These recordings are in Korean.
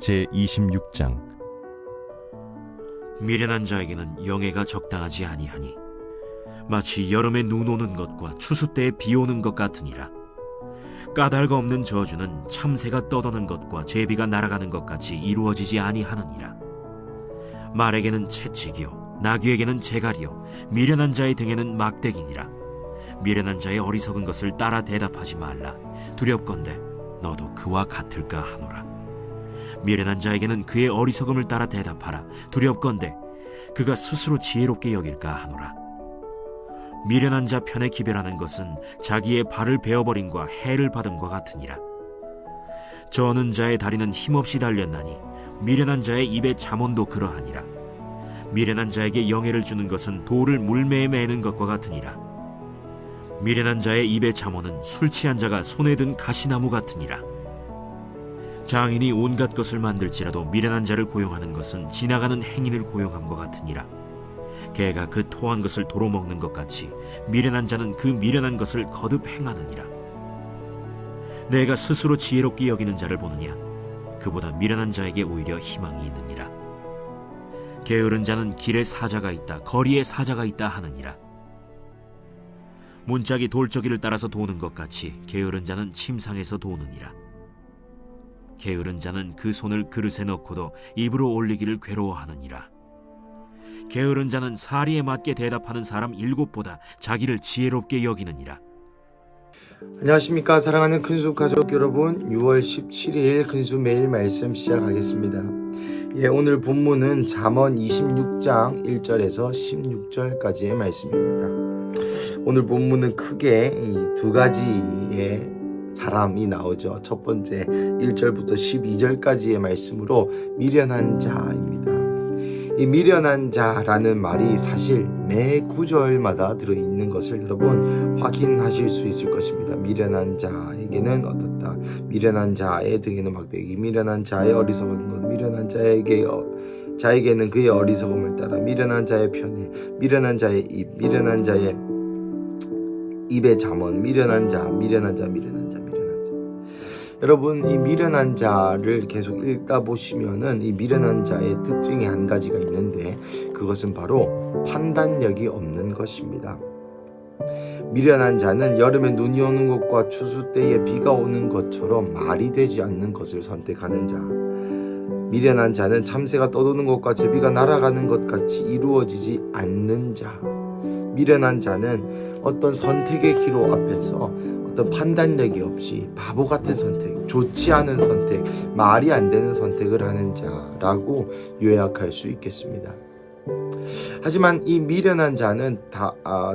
제26장. 미련한 자에게는 영예가 적당하지 아니하니 마치 여름에 눈 오는 것과 추수 때에 비 오는 것 같으니라. 까닭 없는 저주는 참새가 떠도는 것과 제비가 날아가는 것 같이 이루어지지 아니하느니라. 말에게는 채찍이요 나귀에게는 재갈이요 미련한 자의 등에는 막대기니라. 미련한 자의 어리석은 것을 따라 대답하지 말라. 두렵건대 너도 그와 같을까 하노라. 미련한 자에게는 그의 어리석음을 따라 대답하라. 두렵건대 그가 스스로 지혜롭게 여길까 하노라. 미련한 자 편에 기별하는 것은 자기의 발을 베어버림과 해를 받음과 같으니라. 저는 자의 다리는 힘없이 달렸나니 미련한 자의 입에 잠언도 그러하니라. 미련한 자에게 영예를 주는 것은 돌을 물매에 매는 것과 같으니라. 미련한 자의 입에 잠언은 술 취한 자가 손에 든 가시나무 같으니라. 장인이 온갖 것을 만들지라도 미련한 자를 고용하는 것은 지나가는 행인을 고용함과 같으니라. 개가 그 토한 것을 도로 먹는 것 같이 미련한 자는 그 미련한 것을 거듭 행하느니라. 내가 스스로 지혜롭게 여기는 자를 보느냐? 그보다 미련한 자에게 오히려 희망이 있느니라. 게으른 자는 길에 사자가 있다, 거리에 사자가 있다 하느니라. 문짝이 돌저기를 따라서 도는 것 같이 게으른 자는 침상에서 도느니라. 게으른 자는 그 손을 그릇에 넣고도 입으로 올리기를 괴로워하느니라. 게으른 자는 사리에 맞게 대답하는 사람 7보다 자기를 지혜롭게 여기느니라. 안녕하십니까 사랑하는 큰수 가족 여러분, 6월 17일 큰수 매일 말씀 시작하겠습니다. 오늘 본문은 잠언 26장 1절에서 16절까지의 말씀입니다. 오늘 본문은 크게 이 두 가지의 사람이 나오죠. 첫 번째 1절부터 12절까지의 말씀으로 미련한 자입니다. 이 미련한 자라는 말이 사실 매 구절마다 들어있는 것을 여러분 확인하실 수 있을 것입니다. 미련한 자에게는 어떻다, 미련한 자의 등에는 막대기, 미련한 자의 어리석은 것, 미련한 자에게는 그의 어리석음을 따라, 미련한 자의 편에, 미련한 자의 입, 미련한 자의 입에 잠언, 미련한 자. 여러분, 이 미련한 자를 계속 읽다 보시면은 이 미련한 자의 특징이 한 가지가 있는데, 그것은 바로 판단력이 없는 것입니다. 미련한 자는 여름에 눈이 오는 것과 추수 때에 비가 오는 것처럼 말이 되지 않는 것을 선택하는 자. 미련한 자는 참새가 떠도는 것과 제비가 날아가는 것 같이 이루어지지 않는 자. 미련한 자는 어떤 선택의 기로 앞에서 어떤 판단력이 없이 바보 같은 선택, 좋지 않은 선택, 말이 안 되는 선택을 하는 자라고 요약할 수 있겠습니다. 하지만 이 미련한 자는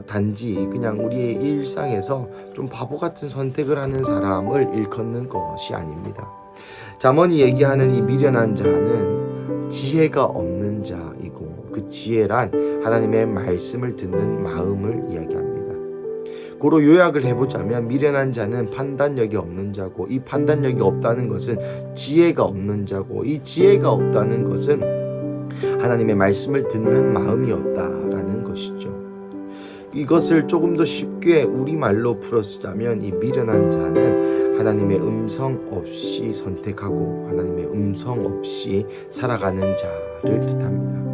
단지 그냥 우리의 일상에서 좀 바보 같은 선택을 하는 사람을 일컫는 것이 아닙니다. 잠언이 얘기하는 이 미련한 자는 지혜가 없는 자이고, 그 지혜란 하나님의 말씀을 듣는 마음을 이야기합니다. 고로 요약을 해보자면 미련한 자는 판단력이 없는 자고, 이 판단력이 없다는 것은 지혜가 없는 자고, 이 지혜가 없다는 것은 하나님의 말씀을 듣는 마음이 없다라는 것이죠. 이것을 조금 더 쉽게 우리말로 풀어쓰자면 이 미련한 자는 하나님의 음성 없이 선택하고 하나님의 음성 없이 살아가는 자를 뜻합니다.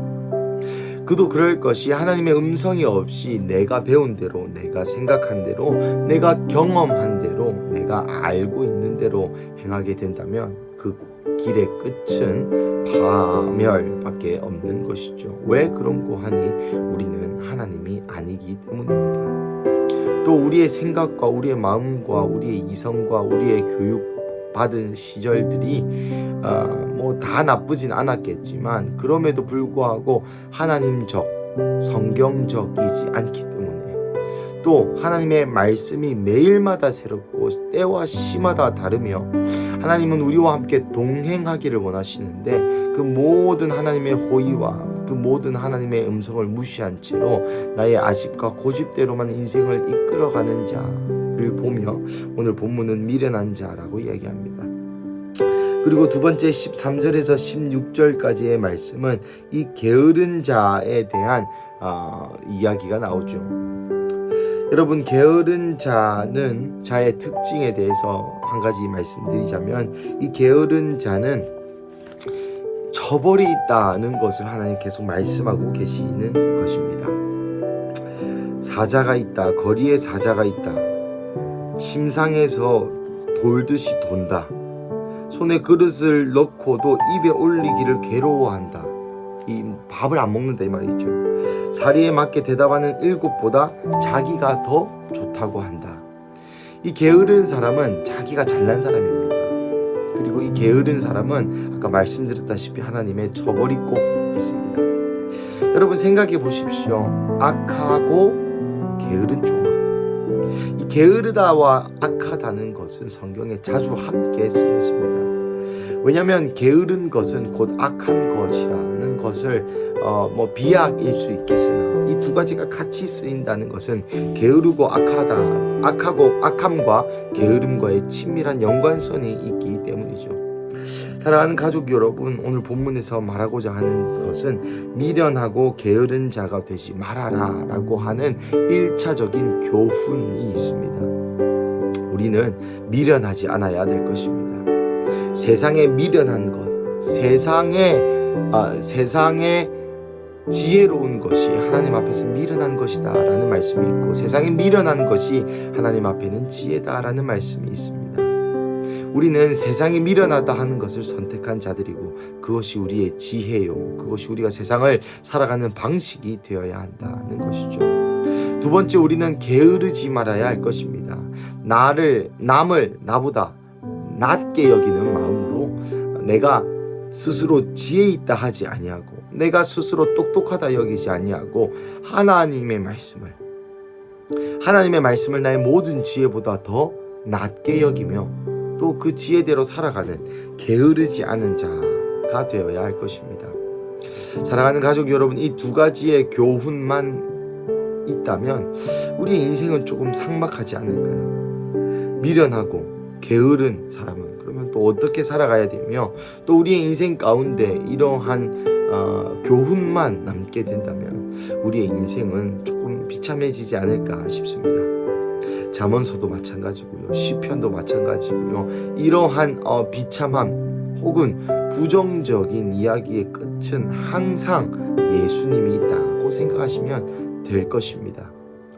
그도 그럴 것이, 하나님의 음성이 없이 내가 배운 대로, 내가 생각한 대로, 내가 경험한 대로, 내가 알고 있는 대로 행하게 된다면 그 길의 끝은 파멸밖에 없는 것이죠. 왜 그런고 하니 우리는 하나님이 아니기 때문입니다. 또 우리의 생각과 우리의 마음과 우리의 이성과 우리의 교육받은 시절들이 다 나쁘진 않았겠지만, 그럼에도 불구하고 하나님적, 성경적이지 않기 때문에, 또 하나님의 말씀이 매일마다 새롭고 때와 시마다 다르며, 하나님은 우리와 함께 동행하기를 원하시는데, 그 모든 하나님의 호의와 그 모든 하나님의 음성을 무시한 채로 나의 아집과 고집대로만 인생을 이끌어가는 자를 보며 오늘 본문은 미련한 자라고 이야기합니다. 그리고 두 번째 13절에서 16절까지의 말씀은 이 게으른 자에 대한 이야기가 나오죠. 여러분, 게으른 자의 특징에 대해서 한 가지 말씀드리자면, 이 게으른 자는 처벌이 있다는 것을 하나님 계속 말씀하고 계시는 것입니다. 사자가 있다. 거리에 사자가 있다. 침상에서 돌듯이 돈다. 손에 그릇을 넣고도 입에 올리기를 괴로워한다. 이 밥을 안 먹는다 이 말이죠. 사리에 맞게 대답하는 7보다 자기가 더 좋다고 한다. 이 게으른 사람은 자기가 잘난 사람입니다. 그리고 이 게으른 사람은 아까 말씀드렸다시피 하나님의 처벌이 꼭 있습니다. 여러분 생각해 보십시오. 악하고 게으른 종아. 이 게으르다와 악하다는 것은 성경에 자주 함께 쓰였습니다. 왜냐하면 게으른 것은 곧 악한 것이라는 것을 비약일 수 있겠으나 이 두 가지가 같이 쓰인다는 것은 게으르고 악하고 악함과 게으름과의 친밀한 연관성이 있기 때문이죠. 사랑하는 가족 여러분, 오늘 본문에서 말하고자 하는 것은 미련하고 게으른 자가 되지 말아라 라고 하는 1차적인 교훈이 있습니다. 우리는 미련하지 않아야 될 것입니다. 세상에 미련한 것, 세상에 지혜로운 것이 하나님 앞에서 미련한 것이다 라는 말씀이 있고, 세상에 미련한 것이 하나님 앞에는 지혜다 라는 말씀이 있습니다. 우리는 세상이 미련하다 하는 것을 선택한 자들이고, 그것이 우리의 지혜요, 그것이 우리가 세상을 살아가는 방식이 되어야 한다는 것이죠. 두 번째, 우리는 게으르지 말아야 할 것입니다. 남을 나보다 낮게 여기는 마음으로 내가 스스로 지혜 있다 하지 아니하고, 내가 스스로 똑똑하다 여기지 아니하고 하나님의 말씀을 나의 모든 지혜보다 더 낮게 여기며 또 그 지혜대로 살아가는 게으르지 않은 자가 되어야 할 것입니다. 사랑하는 가족 여러분, 이 두 가지의 교훈만 있다면 우리의 인생은 조금 삭막하지 않을까요? 미련하고 게으른 사람은 그러면 또 어떻게 살아가야 되며, 또 우리의 인생 가운데 이러한 교훈만 남게 된다면 우리의 인생은 조금 비참해지지 않을까 싶습니다. 잠언서도 마찬가지고요, 시편도 마찬가지고요. 이러한 비참함 혹은 부정적인 이야기의 끝은 항상 예수님이 있다고 생각하시면 될 것입니다.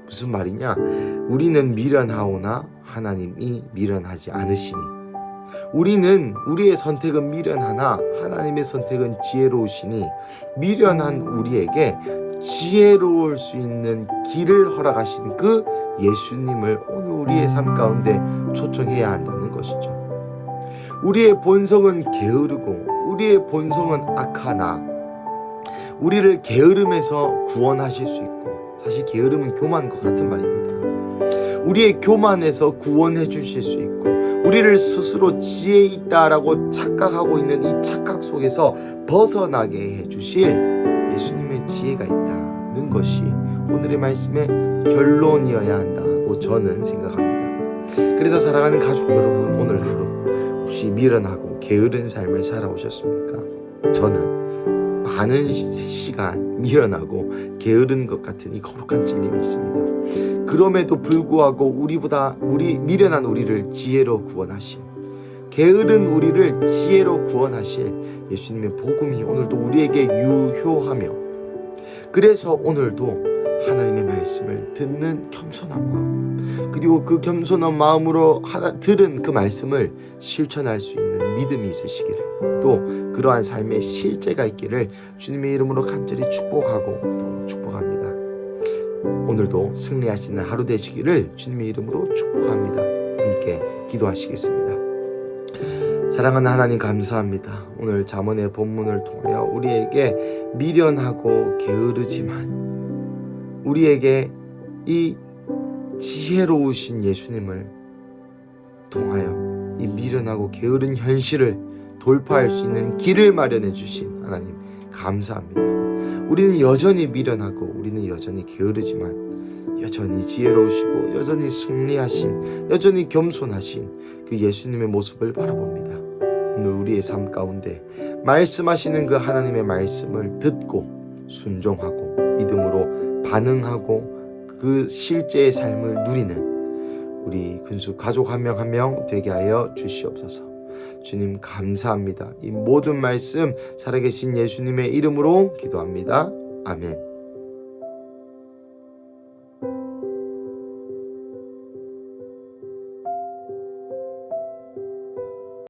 무슨 말이냐? 우리는 미련하오나 하나님이 미련하지 않으시니, 우리의 선택은 미련하나 하나님의 선택은 지혜로우시니, 미련한 우리에게 지혜로울 수 있는 길을 허락하신 그 예수님을 오늘 우리의 삶 가운데 초청해야 한다는 것이죠. 우리의 본성은 게으르고 우리의 본성은 악하나 우리를 게으름에서 구원하실 수 있고, 사실 게으름은 교만과 같은 말입니다. 우리의 교만에서 구원해 주실 수 있고, 우리를 스스로 지혜 있다라고 착각하고 있는 이 착각 속에서 벗어나게 해주실 예수님의 지혜가 있다는 것이 오늘의 말씀의 결론이어야 한다고 저는 생각합니다. 그래서 사랑하는 가족 여러분, 오늘 하루 혹시 미련하고 게으른 삶을 살아오셨습니까? 저는 많은 시간 미련하고 게으른 것 같은 이 거룩한 찔림이 있습니다. 그럼에도 불구하고 우리 미련한 우리를 지혜로 구원하실, 게으른 우리를 지혜로 구원하실 예수님의 복음이 오늘도 우리에게 유효하며, 그래서 오늘도 하나님의 말씀을 듣는 겸손한 마음, 그리고 그 겸손한 마음으로 들은 그 말씀을 실천할 수 있는 믿음이 있으시기를, 또 그러한 삶의 실제가 있기를 주님의 이름으로 간절히 축복하고 또 축복합니다. 오늘도 승리하시는 하루 되시기를 주님의 이름으로 축복합니다. 함께 기도하시겠습니다. 사랑하는 하나님, 감사합니다. 오늘 잠언의 본문을 통하여 우리에게 미련하고 게으르지만 우리에게 이 지혜로우신 예수님을 통하여 이 미련하고 게으른 현실을 돌파할 수 있는 길을 마련해 주신 하나님, 감사합니다. 우리는 여전히 미련하고 우리는 여전히 게으르지만 여전히 지혜로우시고 여전히 승리하신, 여전히 겸손하신 그 예수님의 모습을 바라봅니다. 오늘 우리의 삶 가운데 말씀하시는 그 하나님의 말씀을 듣고 순종하고 믿음으로 반응하고 그 실제의 삶을 누리는 우리 근수 가족 한 명 한 명 되게 하여 주시옵소서. 주님 감사합니다. 이 모든 말씀 살아계신 예수님의 이름으로 기도합니다. 아멘.